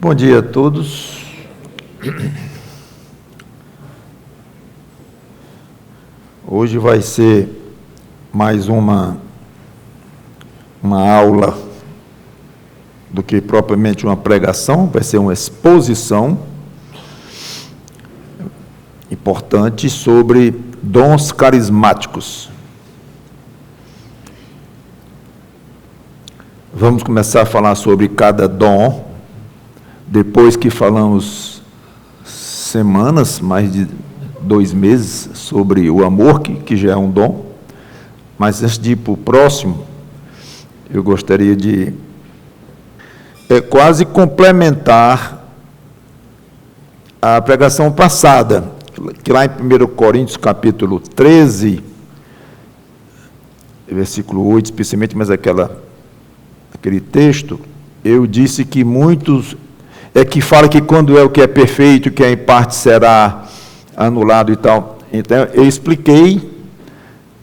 Bom dia a todos. Hoje vai ser mais uma aula do que propriamente uma pregação, vai ser uma exposição importante sobre dons carismáticos. Vamos começar a falar sobre cada dom, depois que falamos semanas, mais de 2 meses, sobre o amor, que já é um dom. Mas antes de ir para o próximo, eu gostaria de quase complementar a pregação passada, que lá em 1 Coríntios, capítulo 13, versículo 8, especialmente, mas aquele texto, eu disse que muitos que fala que quando é o que é perfeito, que é em parte será anulado e tal. Então, eu expliquei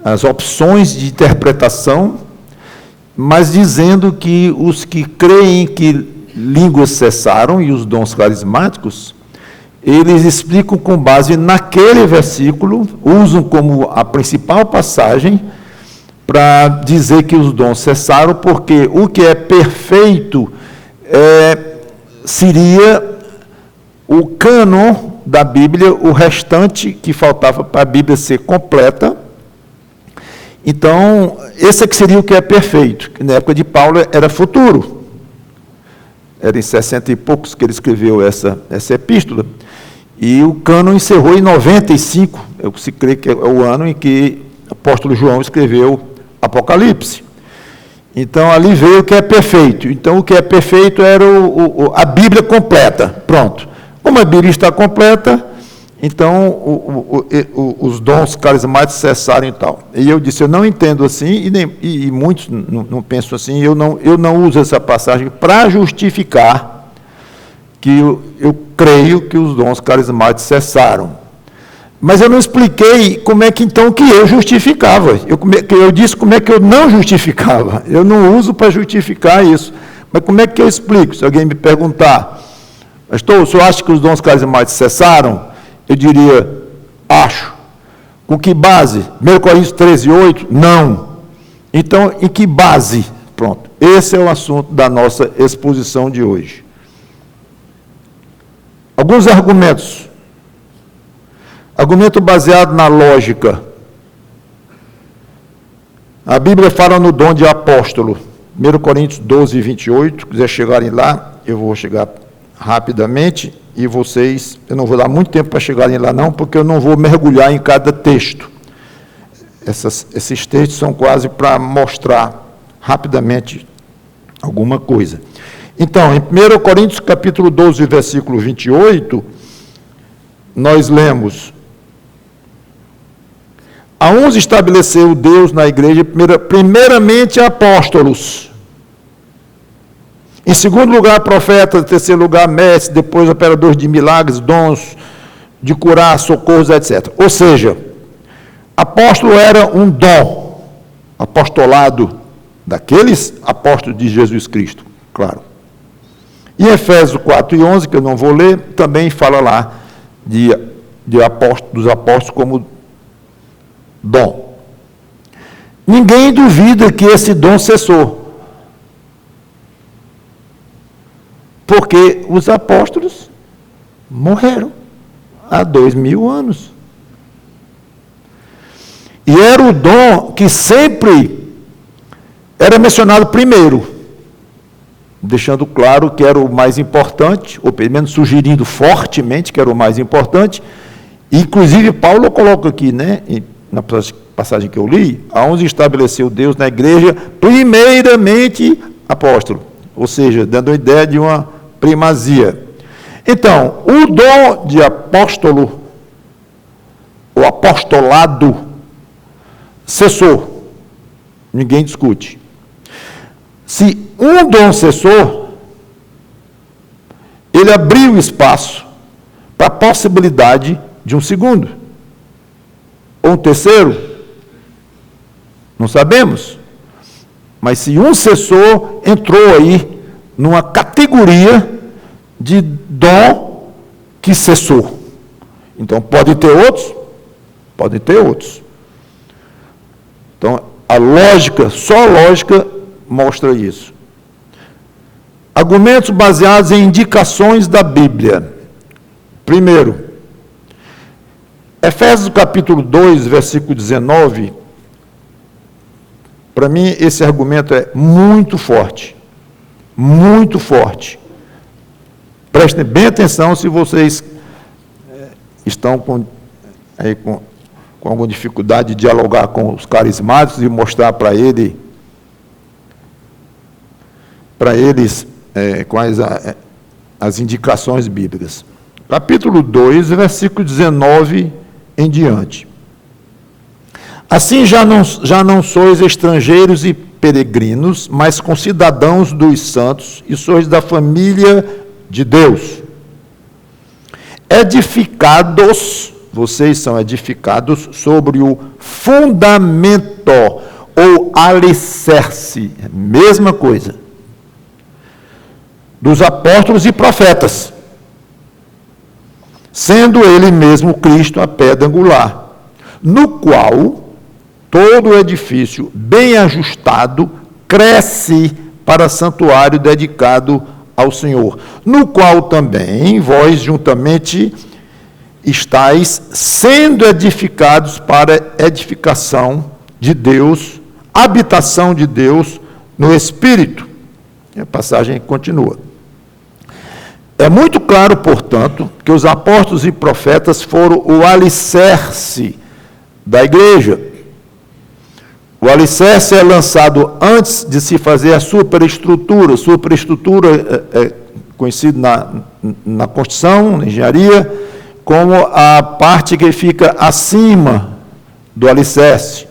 as opções de interpretação, mas dizendo que os que creem que línguas cessaram e os dons carismáticos, eles explicam com base naquele versículo, usam como a principal passagem para dizer que os dons cessaram, porque o que é perfeito seria o cânon da Bíblia, o restante que faltava para a Bíblia ser completa. Então, esse é que seria o que é perfeito, que na época de Paulo era futuro. Era em 60 e poucos que ele escreveu essa epístola, e o cânon encerrou em 95, se crê que é o ano em que o apóstolo João escreveu Apocalipse. Então, ali veio o que é perfeito. Então, o que é perfeito era a Bíblia completa. Pronto. Como a Bíblia está completa, então os dons carismáticos cessaram e tal. E eu disse, eu não entendo assim, e muitos não pensam assim, eu não uso essa passagem para justificar que eu creio que os dons carismáticos cessaram. Mas eu não expliquei como é que então que eu justificava. Eu disse como é que eu não justificava. Eu não uso para justificar isso. Mas como é que eu explico? Se alguém me perguntar, pastor, o senhor acha que os dons carismáticos cessaram? Eu diria, acho. Com que base? 1 Coríntios 13, 8? Não. Então, em que base? Pronto. Esse é o assunto da nossa exposição de hoje. Alguns argumentos. Argumento baseado na lógica. A Bíblia fala no dom de apóstolo. 1 Coríntios 12, 28. Se quiser chegarem lá, eu vou chegar rapidamente. E vocês, eu não vou dar muito tempo para chegarem lá não, porque eu não vou mergulhar em cada texto. Esses textos são quase para mostrar rapidamente alguma coisa. Então, em 1 Coríntios capítulo 12, versículo 28, nós lemos: a uns estabeleceu Deus na igreja, primeiramente apóstolos, em segundo lugar profetas, em terceiro lugar mestres, depois operadores de milagres, dons de curar, socorros, etc. Ou seja, apóstolo era um dom, apostolado daqueles apóstolos de Jesus Cristo, claro. E Efésios 4 e 11, que eu não vou ler, também fala lá dos apóstolos como dom. Ninguém duvida que esse dom cessou. Porque os apóstolos morreram há 2000 anos. E era o dom que sempre era mencionado primeiro, deixando claro que era o mais importante, ou pelo menos sugerindo fortemente que era o mais importante. Inclusive, Paulo coloca aqui, na passagem que eu li, aonde estabeleceu Deus na igreja, primeiramente apóstolo. Ou seja, dando a ideia de uma primazia. Então, o dom de apóstolo, o apostolado, cessou. Ninguém discute. Se um dom cessou, ele abriu espaço para a possibilidade de um segundo. Ou um terceiro? Não sabemos. Mas se um cessou, entrou aí numa categoria de dom que cessou. Então, pode ter outros? Podem ter outros. Então, a lógica, só a lógica mostra isso. Argumentos baseados em indicações da Bíblia. Primeiro, Efésios capítulo 2, versículo 19, para mim esse argumento é muito forte. Muito forte. Prestem bem atenção se vocês estão com alguma dificuldade de dialogar com os carismáticos e mostrar para eles quais as indicações bíblicas. Capítulo 2, versículo 19 em diante. Assim já não sois estrangeiros e peregrinos, mas concidadãos dos santos, e sois da família de Deus. Edificados, vocês são edificados sobre o fundamento ou alicerce, mesma coisa, dos apóstolos e profetas, sendo ele mesmo Cristo a pedra angular, no qual todo o edifício bem ajustado cresce para santuário dedicado ao Senhor, no qual também vós juntamente estáis sendo edificados para edificação de Deus, habitação de Deus no Espírito. E a passagem continua. É muito claro, portanto, que os apóstolos e profetas foram o alicerce da igreja. O alicerce é lançado antes de se fazer a superestrutura. Superestrutura é conhecida na construção, na engenharia, como a parte que fica acima do alicerce.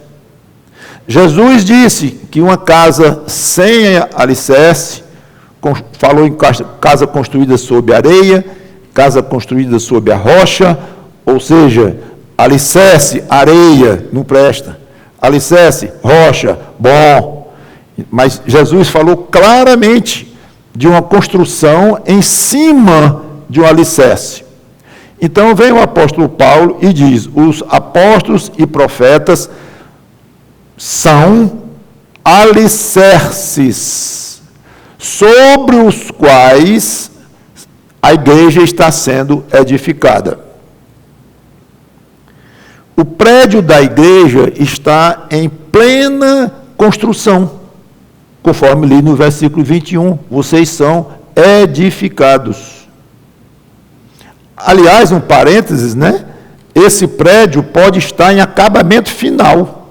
Jesus disse que uma casa sem alicerce, falou em casa construída sobre areia, casa construída sobre a rocha, ou seja, alicerce, areia, não presta. Alicerce, rocha, bom. Mas Jesus falou claramente de uma construção em cima de um alicerce. Então vem o apóstolo Paulo e diz: os apóstolos e profetas são alicerces sobre os quais a igreja está sendo edificada. O prédio da igreja está em plena construção, conforme li no versículo 21, vocês são edificados. Aliás, um parênteses, né? Esse prédio pode estar em acabamento final,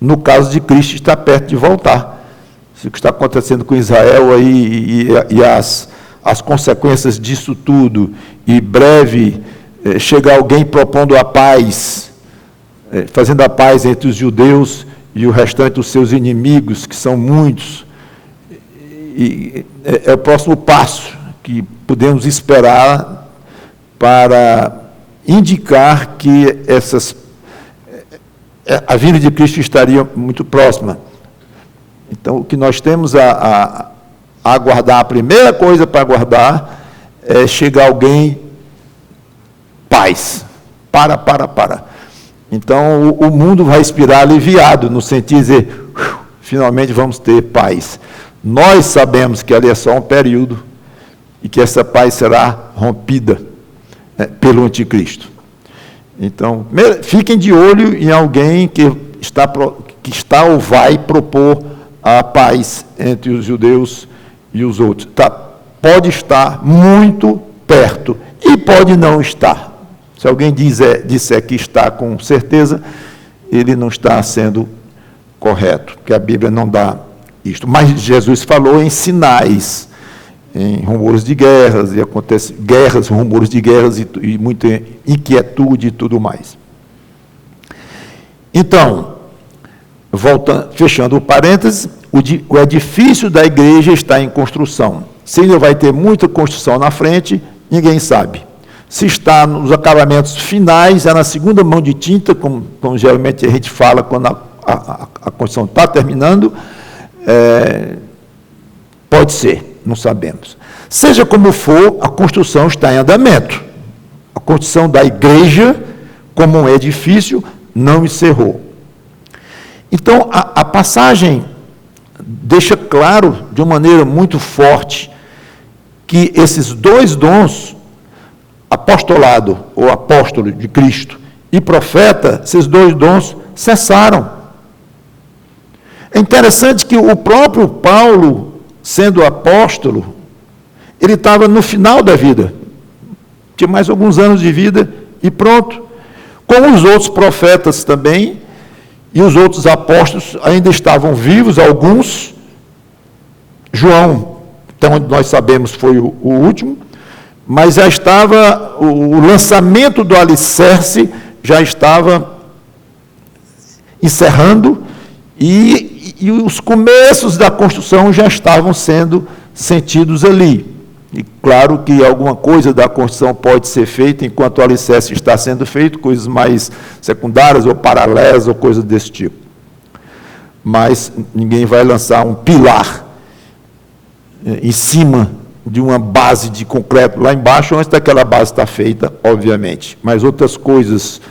no caso de Cristo estar perto de voltar. Isso que está acontecendo com Israel aí e as consequências disso tudo, e breve chega alguém propondo a paz, fazendo a paz entre os judeus e o restante dos seus inimigos, que são muitos. E é o próximo passo que podemos esperar para indicar que a vinda de Cristo estaria muito próxima. Então, o que nós temos a aguardar, a primeira coisa para aguardar é chegar alguém, paz, para. Então, o mundo vai respirar aliviado, no sentido de dizer, finalmente vamos ter paz. Nós sabemos que ali é só um período, e que essa paz será rompida pelo anticristo. Então, fiquem de olho em alguém que está ou vai propor a paz entre os judeus e os outros. Pode estar muito perto e pode não estar. Se alguém disser que está com certeza, ele não está sendo correto, porque a Bíblia não dá isto. Mas Jesus falou em sinais, em rumores de guerras, e acontece guerras, rumores de guerras e muita inquietude e tudo mais. Então, fechando o parênteses, o edifício da igreja está em construção. Se ele vai ter muita construção na frente, ninguém sabe. Se está nos acabamentos finais, é na segunda mão de tinta, como geralmente a gente fala quando a construção está terminando, pode ser. não sabemos. Seja como for, a construção está em andamento. A construção da igreja, como um edifício, não encerrou. Então, a passagem deixa claro, de uma maneira muito forte, que esses dois dons, apostolado ou apóstolo de Cristo e profeta, esses dois dons cessaram. É interessante que o próprio Paulo, sendo apóstolo, ele estava no final da vida, tinha mais alguns anos de vida e pronto. Como os outros profetas também, e os outros apóstolos ainda estavam vivos, alguns. João, então nós sabemos, foi o último, mas já estava, o lançamento do alicerce já estava encerrando, e os começos da construção já estavam sendo sentidos ali. E claro que alguma coisa da construção pode ser feita enquanto o alicerce está sendo feito, coisas mais secundárias ou paralelas ou coisas desse tipo. Mas ninguém vai lançar um pilar em cima de uma base de concreto lá embaixo, antes daquela base estar feita, obviamente. Mas outras coisas,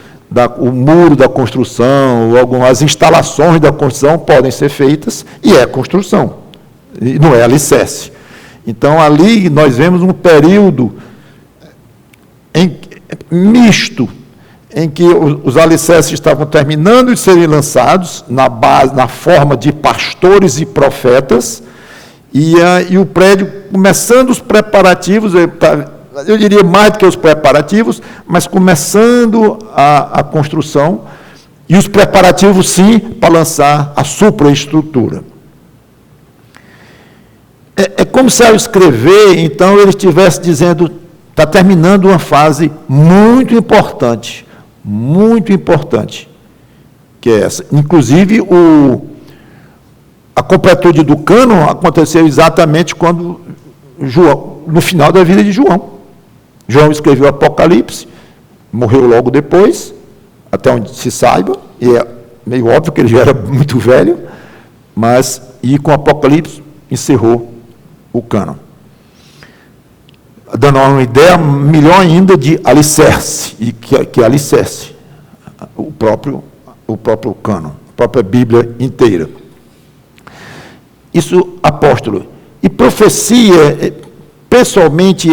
o muro da construção, ou algumas instalações da construção podem ser feitas, e é construção, e não é alicerce. Então, ali nós vemos um período misto, em que os alicerces estavam terminando de serem lançados, na forma de pastores e profetas, e o prédio começando os preparativos, eu diria mais do que os preparativos, mas começando a construção, e os preparativos, sim, para lançar a supraestrutura. É como se, ao escrever, então, ele estivesse dizendo, está terminando uma fase muito importante, que é essa. Inclusive, a completude do cânon aconteceu exatamente quando no final da vida de João. João escreveu o Apocalipse, morreu logo depois, até onde se saiba, e é meio óbvio que ele já era muito velho, e com o Apocalipse encerrou o cânon. Dando uma ideia melhor ainda de alicerce, e que alicerce, o próprio cânon, a própria Bíblia inteira. Isso, apóstolo. E profecia, pessoalmente,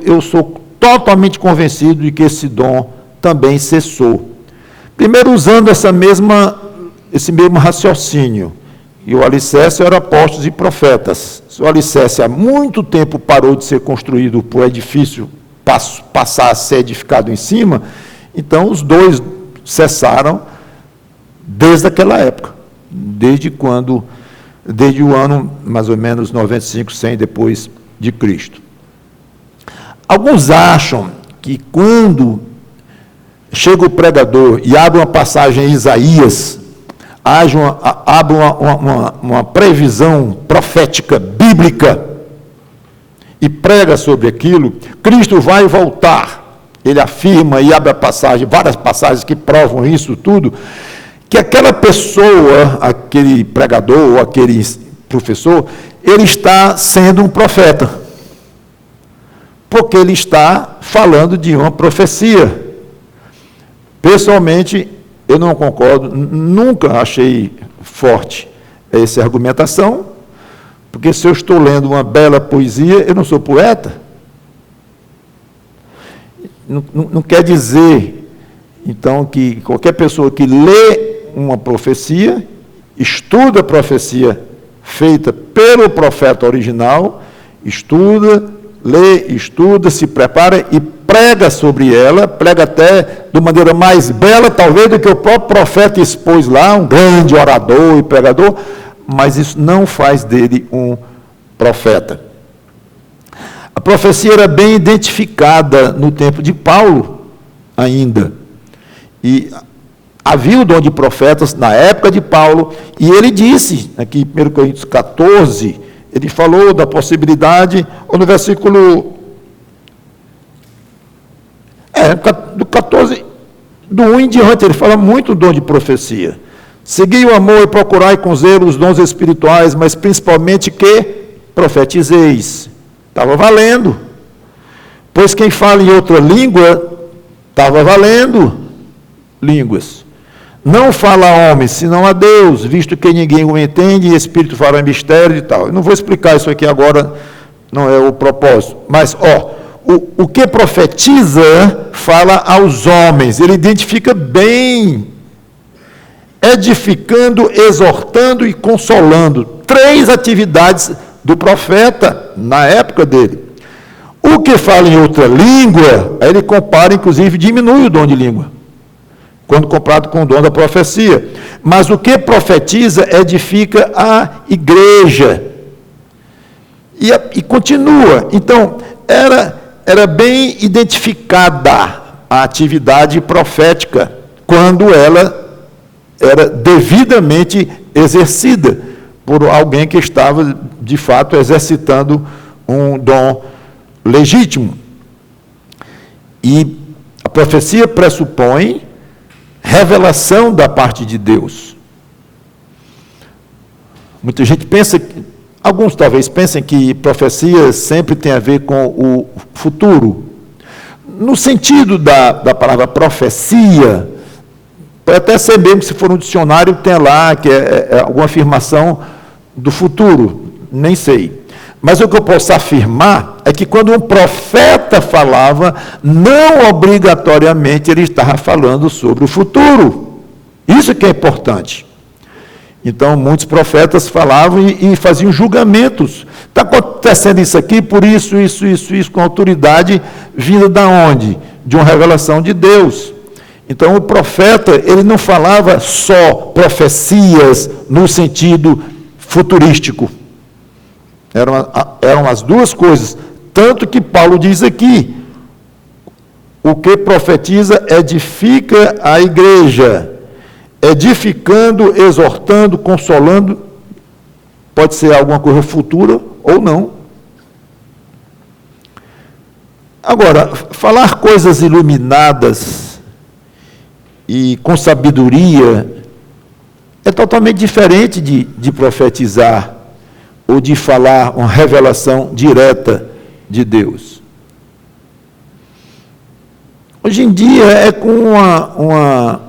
eu sou totalmente convencido de que esse dom também cessou. Primeiro, usando esse mesmo raciocínio. E o alicerce era apóstolos e profetas. Se o alicerce há muito tempo parou de ser construído para o edifício passar a ser edificado em cima, então os dois cessaram desde aquela época, desde o ano mais ou menos 95, 100 depois de Cristo. Alguns acham que quando chega o pregador e abre uma passagem em Isaías, abre uma previsão profética, bíblica, e prega sobre aquilo, Cristo vai voltar. Ele afirma e abre várias passagens que provam isso tudo, que aquela pessoa, aquele pregador ou aquele professor, ele está sendo um profeta, porque ele está falando de uma profecia. Pessoalmente, eu não concordo, nunca achei forte essa argumentação, porque se eu estou lendo uma bela poesia, eu não sou poeta. Não quer dizer, então, que qualquer pessoa que lê uma profecia, estuda a profecia feita pelo profeta original, estuda, se prepara e prega sobre ela, prega até de maneira mais bela, talvez, do que o próprio profeta expôs lá, um grande orador e pregador, mas isso não faz dele um profeta. A profecia era bem identificada no tempo de Paulo ainda, e havia o dom de profetas na época de Paulo, e ele disse, aqui em 1 Coríntios 14, ele falou da possibilidade, ou no versículo do 14, do 1 em diante, ele fala muito do dom de profecia. Segui o amor e procurai com zelo os dons espirituais, mas principalmente que profetizeis. Estava valendo. Pois quem fala em outra língua, estava valendo línguas. Não fala a homens, senão a Deus, visto que ninguém o entende, e Espírito fala em mistério e tal. Eu não vou explicar isso aqui agora, não é o propósito. Mas, o que profetiza, fala aos homens. Ele identifica bem, edificando, exortando e consolando. 3 atividades do profeta na época dele. O que fala em outra língua, aí ele compara, inclusive, diminui o dom de língua, quando comparado com o dom da profecia. Mas o que profetiza, edifica a igreja. E continua. Então, era bem identificada a atividade profética, quando ela era devidamente exercida por alguém que estava, de fato, exercitando um dom legítimo. E a profecia pressupõe revelação da parte de Deus. Muita gente pensa, alguns talvez pensem que profecia sempre tem a ver com o futuro. No sentido da palavra profecia, pode até ser mesmo, se for um dicionário, tem lá que é alguma afirmação do futuro, nem sei. Mas o que eu posso afirmar é que quando um profeta falava, não obrigatoriamente ele estava falando sobre o futuro. Isso que é importante. Então, muitos profetas falavam e faziam julgamentos. Está acontecendo isso aqui, por isso, com autoridade vinda da onde? De uma revelação de Deus. Então, o profeta, ele não falava só profecias no sentido futurístico. Eram as duas coisas. Tanto que Paulo diz aqui, o que profetiza edifica a igreja, edificando, exortando, consolando, pode ser alguma coisa futura ou não. Agora, falar coisas iluminadas e com sabedoria é totalmente diferente de profetizar ou de falar uma revelação direta de Deus. Hoje em dia é com uma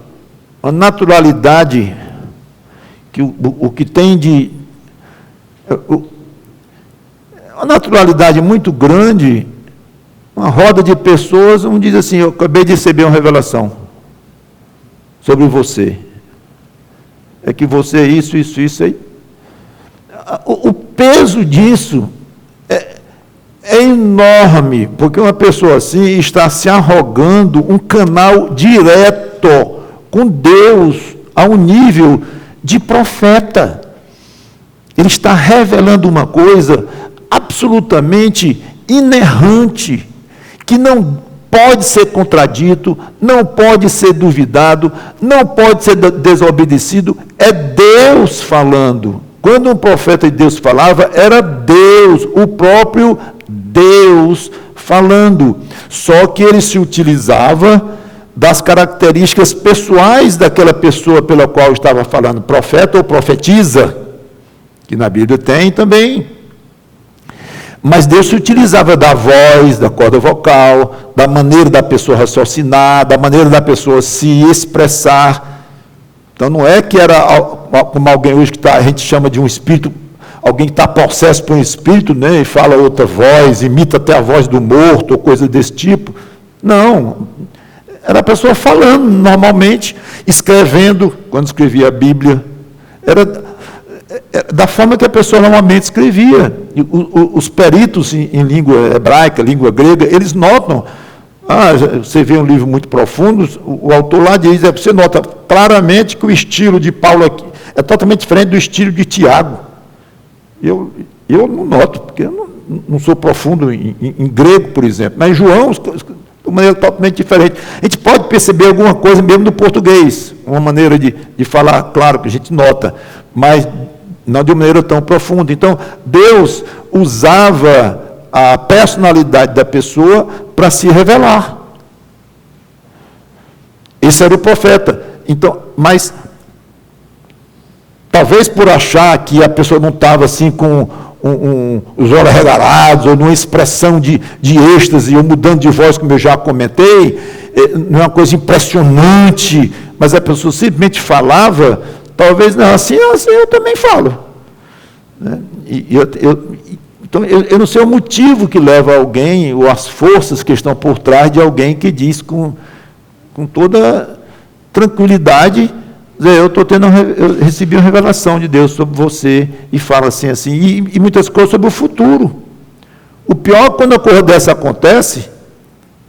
naturalidade que o que tem de... uma naturalidade muito grande, uma roda de pessoas, um diz assim, eu acabei de receber uma revelação sobre você. É que você é isso aí. O peso disso é enorme, porque uma pessoa assim está se arrogando um canal direto com Deus a um nível de profeta. Ele está revelando uma coisa absolutamente inerrante, que não pode ser contradito, não pode ser duvidado, não pode ser desobedecido, é Deus falando. Quando um profeta de Deus falava, era Deus, o próprio Deus falando. Só que ele se utilizava das características pessoais daquela pessoa pela qual estava falando, profeta ou profetiza, que na Bíblia tem também. Mas Deus se utilizava da voz, da corda vocal, da maneira da pessoa raciocinar, da maneira da pessoa se expressar. Então não é que era como alguém hoje que a gente chama de um espírito, alguém que está possesso por um espírito, né, e fala outra voz, imita até a voz do morto, ou coisa desse tipo. Não, era a pessoa falando normalmente, escrevendo, quando escrevia a Bíblia, era da forma que a pessoa normalmente escrevia. Os peritos em língua hebraica, língua grega, eles notam. Você vê um livro muito profundo, o autor lá diz, você nota claramente que o estilo de Paulo aqui é totalmente diferente do estilo de Tiago. Eu não noto, porque eu não sou profundo em grego, por exemplo, mas João, de uma maneira totalmente diferente. A gente pode perceber alguma coisa mesmo no português, uma maneira de falar, claro, que a gente nota, mas não de uma maneira tão profunda. Então, Deus usava a personalidade da pessoa para se revelar. Esse era o profeta. Então, mas talvez por achar que a pessoa não estava assim com os olhos regalados, ou numa expressão de êxtase, ou mudando de voz, como eu já comentei, não é uma coisa impressionante, mas a pessoa simplesmente falava, talvez não, assim eu também falo. Né? Então, eu não sei o motivo que leva alguém, ou as forças que estão por trás de alguém que diz com toda tranquilidade, eu recebi uma revelação de Deus sobre você, e fala assim, e muitas coisas sobre o futuro. O pior, quando a coisa dessa acontece,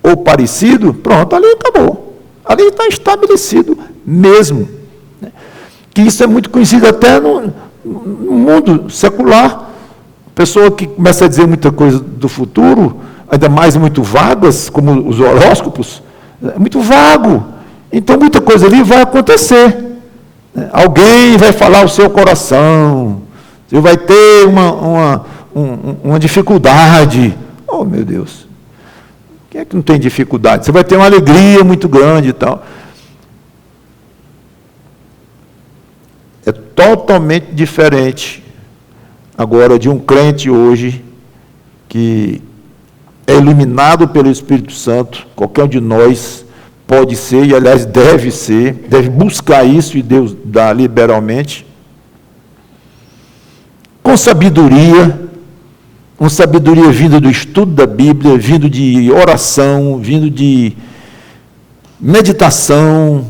ou parecido, pronto, ali acabou. Ali está estabelecido mesmo. Que isso é muito conhecido até no mundo secular. Pessoa que começa a dizer muita coisa do futuro, ainda mais muito vagas, como os horóscopos, é muito vago. Então, muita coisa ali vai acontecer. Alguém vai falar o seu coração, você vai ter uma dificuldade. Oh, meu Deus, quem é que não tem dificuldade? Você vai ter uma alegria muito grande e tal. É totalmente diferente agora de um crente hoje que é iluminado pelo Espírito Santo. Qualquer um de nós pode ser, e aliás deve buscar isso, e Deus dá liberalmente, com sabedoria, uma sabedoria vinda do estudo da Bíblia, vindo de oração, vindo de meditação.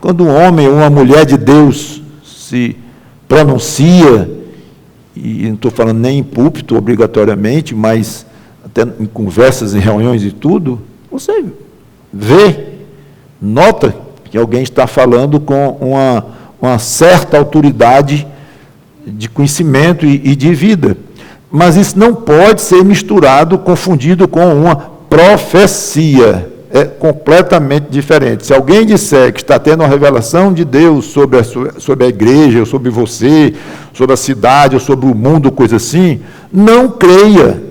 Quando um homem ou uma mulher de Deus se pronuncia, e não estou falando nem em púlpito obrigatoriamente, mas até em conversas, em reuniões e tudo, você vê, nota que alguém está falando com uma certa autoridade de conhecimento e de vida. Mas isso não pode ser misturado, confundido com uma profecia. É completamente diferente. Se alguém disser que está tendo uma revelação de Deus sobre a igreja, ou sobre você, sobre a cidade, ou sobre o mundo, coisa assim, não creia.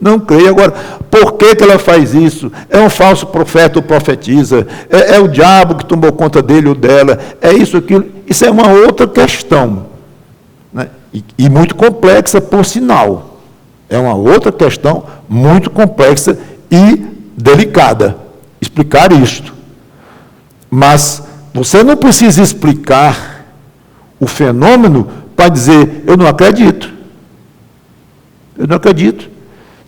Não creia. Agora, por que ela faz isso? É um falso profeta ou profetiza? É o diabo que tomou conta dele ou dela? É isso, aquilo? Isso é uma outra questão. Né? E muito complexa, por sinal. É uma outra questão muito complexa e delicada. Explicar isto. Mas você não precisa explicar o fenômeno para dizer, eu não acredito. Eu não acredito.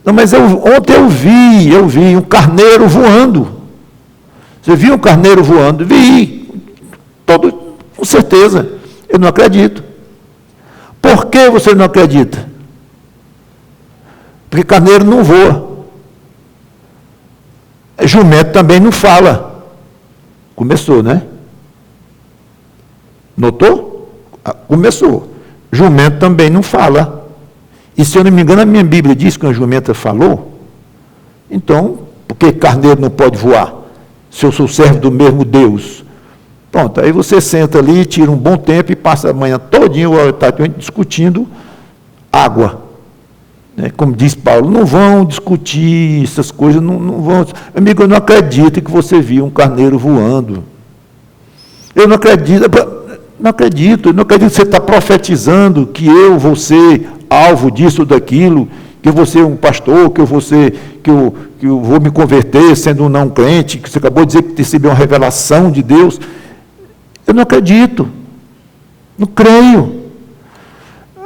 Não, mas ontem eu vi um carneiro voando. Você viu um carneiro voando? Vi. Com certeza. Eu não acredito. Por que você não acredita? Porque carneiro não voa. Jumento também não fala. Começou, né? Notou? Começou. Jumento também não fala. E se eu não me engano, a minha Bíblia diz que uma jumenta falou. Então, por que carneiro não pode voar? Se eu sou servo do mesmo Deus. Pronto, aí você senta ali, tira um bom tempo e passa a manhã todinha discutindo água. Como diz Paulo, não vão discutir essas coisas, não vão. Amigo, eu não acredito que você viu um carneiro voando. Eu não acredito que você está profetizando que eu vou ser alvo disso ou daquilo, que eu vou ser um pastor, que eu vou me converter sendo um não crente, que você acabou de dizer que recebeu uma revelação de Deus. Eu não acredito. Não creio.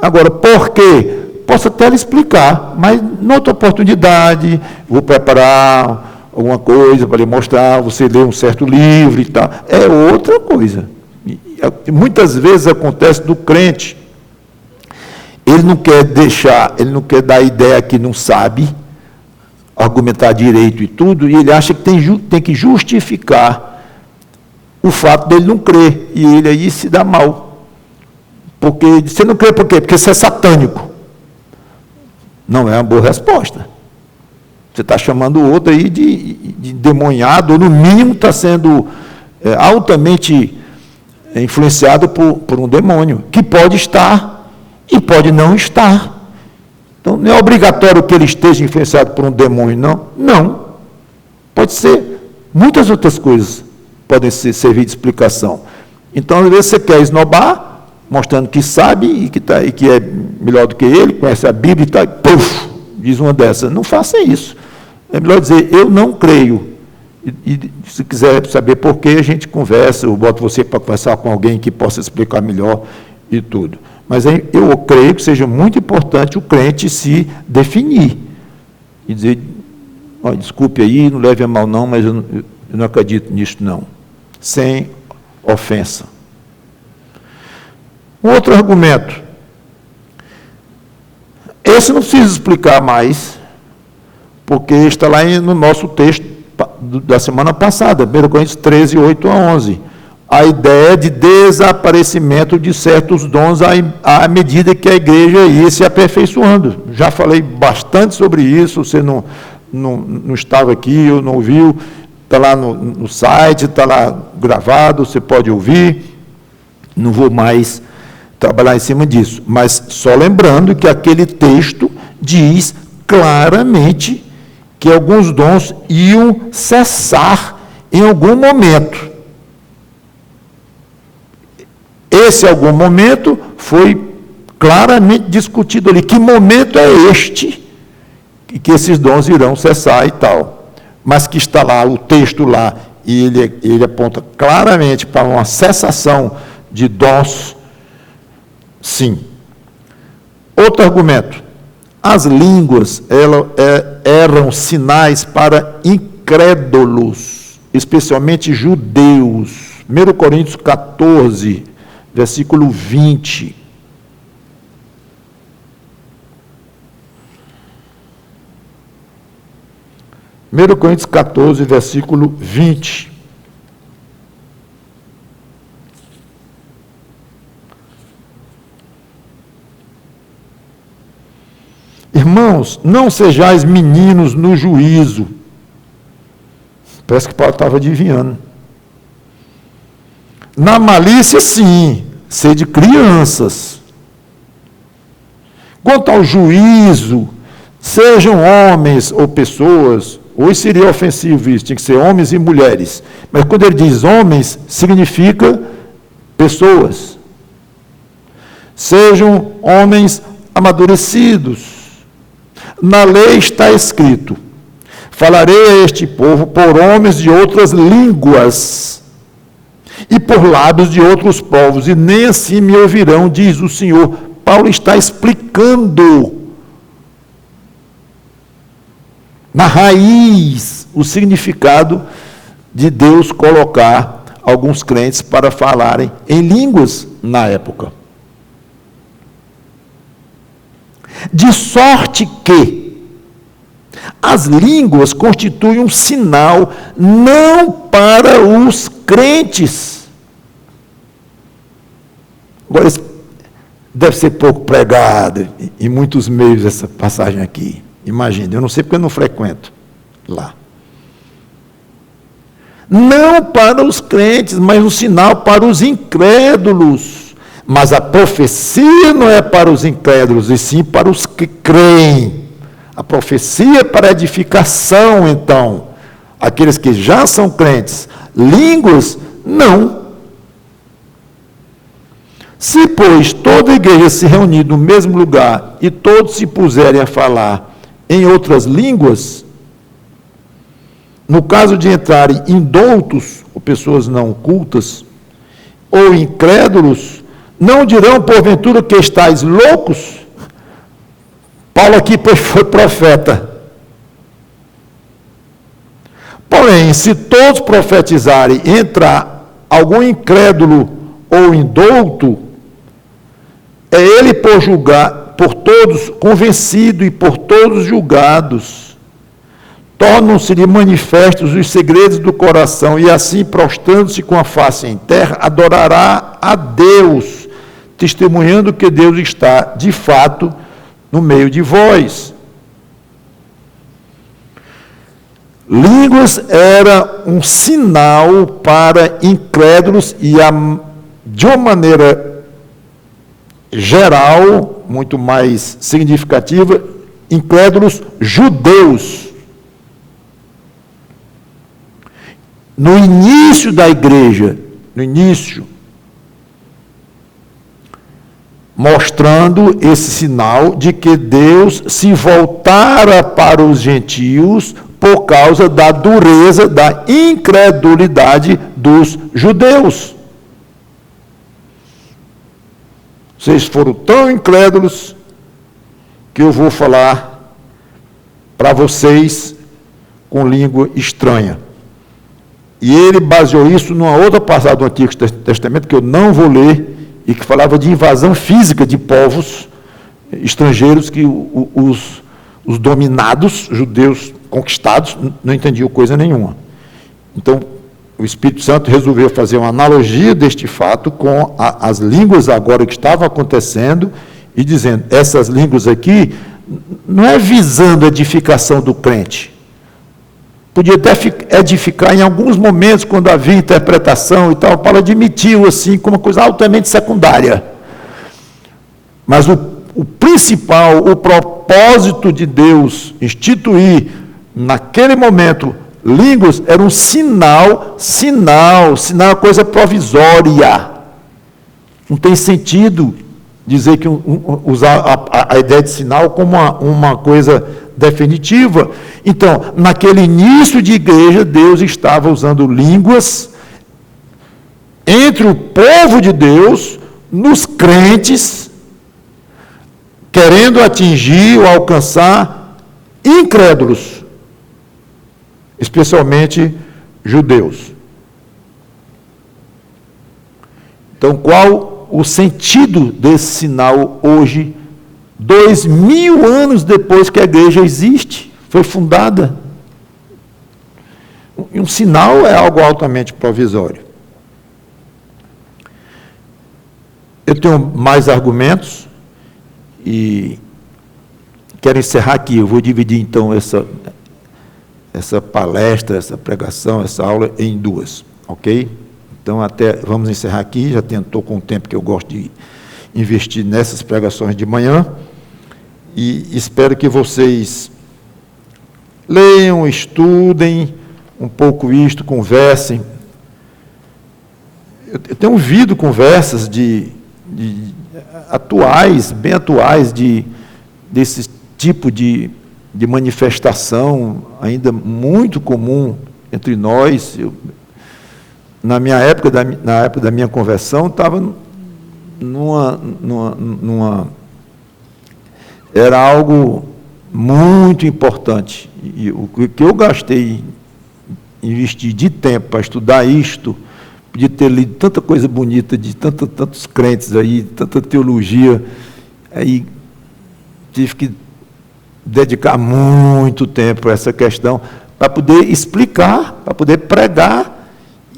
Agora, por quê? Posso até lhe explicar, mas noutra oportunidade, vou preparar alguma coisa para lhe mostrar, você lê um certo livro e tal. É outra coisa. E muitas vezes acontece do crente, ele não quer dar a ideia que não sabe, argumentar direito e tudo, e ele acha que tem que justificar o fato dele não crer, e ele aí se dá mal. Porque você não crê por quê? Porque você é satânico. Não é uma boa resposta. Você está chamando o outro aí de demoniado, ou no mínimo está sendo altamente influenciado por um demônio, que pode estar e pode não estar. Então, não é obrigatório que ele esteja influenciado por um demônio, não. Não. Pode ser. Muitas outras coisas podem servir de explicação. Então, às vezes você quer esnobar, mostrando que sabe e que é melhor do que ele, conhece a Bíblia e puf, diz uma dessas. Não faça isso. É melhor dizer, eu não creio. E se quiser saber por quê, a gente conversa, eu boto você para conversar com alguém que possa explicar melhor e tudo. Mas eu creio que seja muito importante o crente se definir e dizer, oh, desculpe aí, não leve a mal não, mas eu não acredito nisso não, sem ofensa. Um outro argumento, esse não precisa explicar mais, porque está lá no nosso texto da semana passada, 1 Coríntios 13, 8 a 11. A ideia de desaparecimento de certos dons à medida que a igreja ia se aperfeiçoando. Já falei bastante sobre isso, você não estava aqui, ou não ouviu, está lá no site, está lá gravado, você pode ouvir, não vou mais trabalhar em cima disso, mas só lembrando que aquele texto diz claramente que alguns dons iam cessar em algum momento. Esse algum momento foi claramente discutido ali. Que momento é este que esses dons irão cessar e tal? Mas que está lá, o texto lá, e ele aponta claramente para uma cessação de dons, sim. Outro argumento. As línguas eram sinais para incrédulos, especialmente judeus. 1 Coríntios 14, versículo 20. Coríntios 14, versículo 20. Irmãos, não sejais meninos no juízo. Parece que Paulo estava adivinhando. Na malícia, sim, sede crianças. Quanto ao juízo, sejam homens ou pessoas, hoje seria ofensivo isso, tinha que ser homens e mulheres. Mas quando ele diz homens, significa pessoas. Sejam homens amadurecidos. Na lei está escrito, falarei a este povo por homens de outras línguas e por lábios de outros povos, e nem assim me ouvirão, diz o Senhor. Paulo está explicando na raiz o significado de Deus colocar alguns crentes para falarem em línguas na época. De sorte que as línguas constituem um sinal não para os crentes. Agora, deve ser pouco pregado em muitos meios essa passagem aqui. Imagina, eu não sei porque eu não frequento lá. Não para os crentes, mas um sinal para os incrédulos. Mas a profecia não é para os incrédulos, e sim para os que creem. A profecia é para edificação, então. Aqueles que já são crentes. Línguas, não. Se, pois, toda a igreja se reunir no mesmo lugar e todos se puserem a falar em outras línguas, no caso de entrarem indoutos, ou pessoas não cultas, ou incrédulos, não dirão, porventura, que estáis loucos? Paulo aqui, pois, foi profeta. Porém, se todos profetizarem, entrar algum incrédulo ou indouto, é ele por todos convencido e por todos julgados. Tornam-se-lhe manifestos os segredos do coração, e assim, prostrando-se com a face em terra, adorará a Deus, testemunhando que Deus está, de fato, no meio de vós. Línguas era um sinal para incrédulos e, de uma maneira geral, muito mais significativa, incrédulos judeus. No início da igreja, no início, mostrando esse sinal de que Deus se voltara para os gentios por causa da dureza, da incredulidade dos judeus. Vocês foram tão incrédulos que eu vou falar para vocês com língua estranha. E ele baseou isso numa outra passagem do Antigo Testamento, que eu não vou ler, e que falava de invasão física de povos estrangeiros, que os dominados, judeus conquistados, não entendiam coisa nenhuma. Então, o Espírito Santo resolveu fazer uma analogia deste fato com as línguas agora que estavam acontecendo, e dizendo, essas línguas aqui, não é visando a edificação do crente. Podia até edificar em alguns momentos, quando havia interpretação e tal. Paulo admitiu assim, como uma coisa altamente secundária. Mas o principal, o propósito de Deus instituir, naquele momento, línguas, era um sinal é coisa provisória. Não tem sentido dizer que usar a ideia de sinal como uma coisa definitiva. Então, naquele início de igreja, Deus estava usando línguas entre o povo de Deus, nos crentes, querendo atingir ou alcançar incrédulos, especialmente judeus. Então, qual o sentido desse sinal hoje, 2000 anos depois que a igreja existe, foi fundada? Um sinal é algo altamente provisório. Eu tenho mais argumentos e quero encerrar aqui. Eu vou dividir então essa palestra, essa pregação, essa aula em duas, ok? Então vamos encerrar aqui. Já estou com o tempo que eu gosto de investir nessas pregações de manhã. E espero que vocês leiam, estudem um pouco isto, conversem. Eu tenho ouvido conversas atuais, bem atuais, desse tipo de manifestação, ainda muito comum entre nós. Na minha época, na época da minha conversão, estava era algo muito importante. E o que eu gastei, investi de tempo para estudar isto, podia ter lido tanta coisa bonita de tantos crentes aí, tanta teologia, aí tive que dedicar muito tempo a essa questão, para poder explicar, para poder pregar,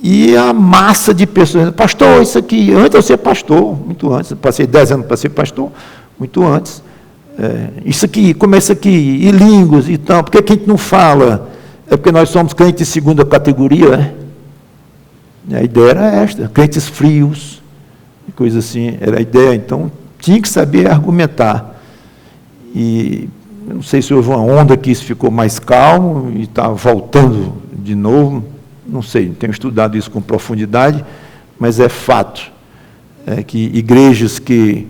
e a massa de pessoas, pastor, isso aqui, antes eu ser pastor, muito antes, eu passei 10 anos para ser pastor, muito antes, isso aqui, como é isso aqui, e línguas e tal, por que a gente não fala? É porque nós somos crentes de segunda categoria, A ideia era esta, crentes frios, coisa assim, era a ideia. Então, tinha que saber argumentar. E não sei se houve uma onda que isso ficou mais calmo e está voltando de novo, não sei, não tenho estudado isso com profundidade, mas é fato que igrejas que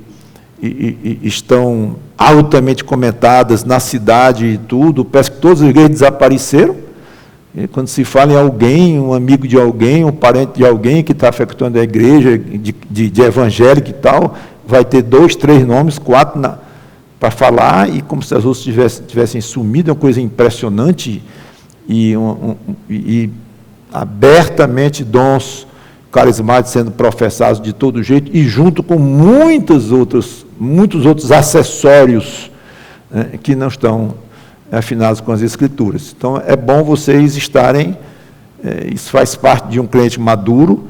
estão altamente comentadas na cidade e tudo, parece que todas as igrejas desapareceram. E quando se fala em alguém, um amigo de alguém, um parente de alguém que está frequentando a igreja, de evangélico e tal, vai ter 2, 3 nomes, 4 para falar, e como se as outras tivessem sumido, é uma coisa impressionante, e abertamente dons carismáticos sendo professados de todo jeito, e junto com muitos outros acessórios que não estão afinados com as Escrituras. Então, é bom vocês estarem, isso faz parte de um crente maduro,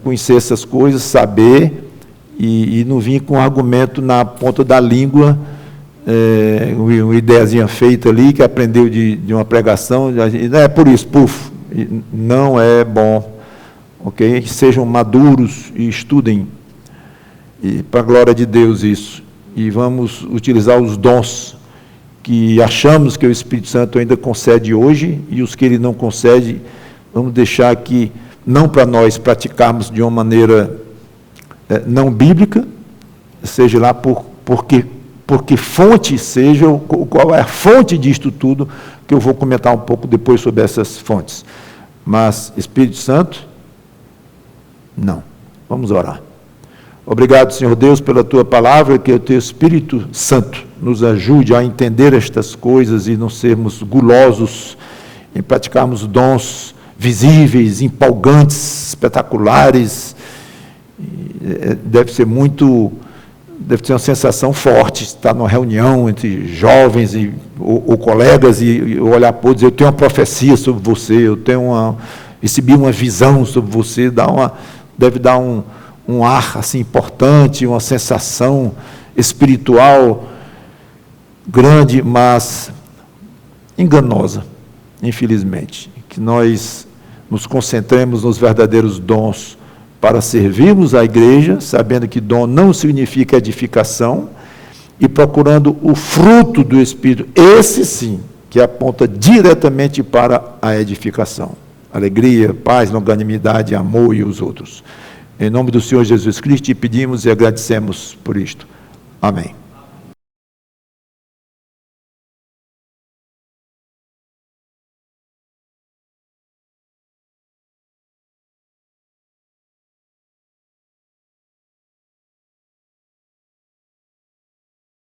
conhecer essas coisas, saber, e não vir com um argumento na ponta da língua, uma ideiazinha feita ali, que aprendeu de uma pregação, é por isso, não é bom, ok? Sejam maduros e estudem, e para a glória de Deus isso, e vamos utilizar os dons que achamos que o Espírito Santo ainda concede hoje, e os que ele não concede, vamos deixar aqui, não para nós praticarmos de uma maneira não bíblica, seja lá porque fonte seja, qual é a fonte disto tudo, que eu vou comentar um pouco depois sobre essas fontes. Mas, Espírito Santo, não. Vamos orar. Obrigado, Senhor Deus, pela Tua palavra, que o Teu Espírito Santo nos ajude a entender estas coisas e não sermos gulosos em praticarmos dons visíveis, empolgantes, espetaculares. Deve ser uma sensação forte estar numa reunião entre jovens ou colegas e olhar para o dizer, eu tenho uma profecia sobre você, recebi uma visão sobre você, deve dar um ar assim importante, uma sensação espiritual grande, mas enganosa, infelizmente. Que nós nos concentremos nos verdadeiros dons para servirmos a igreja, sabendo que dom não significa edificação, e procurando o fruto do Espírito, esse sim, que aponta diretamente para a edificação. Alegria, paz, longanimidade, amor e os outros. Em nome do Senhor Jesus Cristo, te pedimos e agradecemos por isto. Amém.